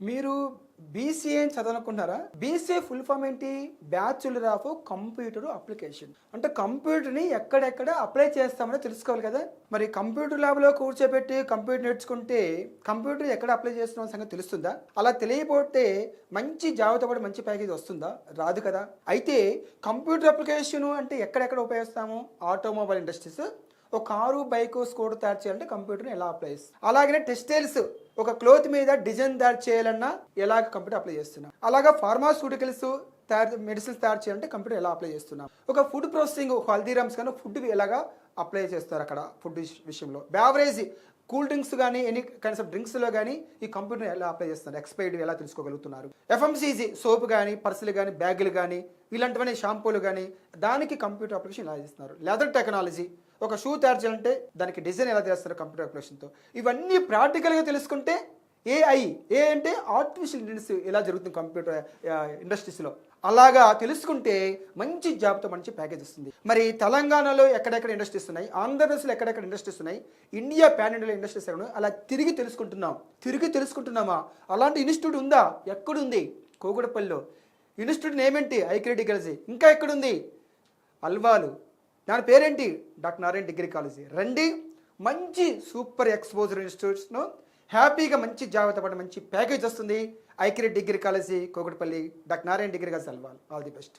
మీరు బీసీఏ అని చదవాలనుకుంటున్నారా? BCA full form ఏంటి? Bachelor of computer application. అంటే కంప్యూటర్ని ఎక్కడెక్కడ అప్లై చేస్తామని తెలుసుకోవాలి కదా. మరి కంప్యూటర్ ల్యాబ్లో కూర్చోబెట్టి కంప్యూటర్ నేర్చుకుంటే కంప్యూటర్ ఎక్కడ అప్లై చేస్తున్నాం సంగతి తెలుస్తుందా? అలా తెలియకపోతే మంచి జాబితా కూడా మంచి ప్యాకేజ్ వస్తుందా? రాదు కదా. అయితే కంప్యూటర్ అప్లికేషన్ అంటే ఎక్కడెక్కడ ఉపయోగిస్తాము? ఆటోమొబైల్ ఇండస్ట్రీస్, ఒక కారు, బైక్, స్కూటర్ తయారు చేయాలంటే కంప్యూటర్ని ఎలా అప్లై చేస్తాం. అలాగనే టెక్స్టైల్స్, ఒక క్లోత్ మీద డిజైన్ తయారు చేయాలన్నా ఎలాగ కంప్యూటర్ అప్లై చేస్తున్నాం. అలాగా ఫార్మాస్యూటికల్స్ మెడిసిన్స్ తయారు చేయాలంటే కంప్యూటర్ ఎలా అప్లై చేస్తున్నాం. ఒక ఫుడ్ ప్రాసెసింగ్, ఒక హల్దీరామ్స్ కానీ ఫుడ్ ఎలాగా అప్లై చేస్తారు అక్కడ ఫుడ్ విషయంలో. బ్యావరేజ్, కూల్ డ్రింక్స్ కానీ ఎనీ కైండ్స్ ఆఫ్ డ్రింక్స్లో కానీ ఈ కంప్యూటర్ ఎలా అప్లై చేస్తున్నారు, ఎక్స్పైర్డ్ ఎలా తెలుసుకోగలుగుతున్నారు. ఎఫ్ఎంసీజీ, సోప్ కానీ, పర్సులు కానీ, బ్యాగులు కానీ, ఇలాంటివన్నీ షాంపూలు కానీ, దానికి కంప్యూటర్ అప్లికేషన్ ఎలా చేస్తున్నారు. లెదర్ టెక్నాలజీ, ఒక షూ తయారు చేయాలంటే దానికి డిజైన్ ఎలా చేస్తారు కంప్యూటర్ అప్లికేషన్తో. ఇవన్నీ ప్రాక్టికల్గా తెలుసుకుంటే ఏఐ అంటే ఆర్టిఫిషియల్ ఇంటెలిజెన్స్ ఎలా జరుగుతుంది కంప్యూటర్ ఇండస్ట్రీస్లో, అలాగా తెలుసుకుంటే మంచి జాబ్తో మంచి ప్యాకేజ్ వస్తుంది. మరి తెలంగాణలో ఎక్కడెక్కడ ఇండస్ట్రీస్ ఉన్నాయి, ఆంధ్రప్రదేశ్లో ఎక్కడెక్కడ ఇండస్ట్రీస్ ఉన్నాయి, ఇండియా పాన్ ఇండియా ఇండస్ట్రీస్ ఎక్కడ ఉన్నాయి, అలా తిరిగి తెలుసుకుంటున్నామా? అలాంటి ఇన్స్టిట్యూట్ ఉందా? ఎక్కడుంది? కోగుడపల్లిలో. ఇన్స్టిట్యూట్ నేమ్ ఏంటి? ఐక్యరెడ్డి కాలేజీ. ఇంకా ఎక్కడుంది? అల్వాలు. దాని పేరేంటి? Doctor Narayana degree college. రండి, మంచి సూపర్ ఎక్స్పోజర్ ఇన్స్టిట్యూట్స్ను హ్యాపీగా మంచి జాగ్రత్త పడి మంచి ప్యాకేజ్ వస్తుంది. Aikya Reddy degree college, Kogudapalli, doctor Narayana degree college, Alwal. All the best.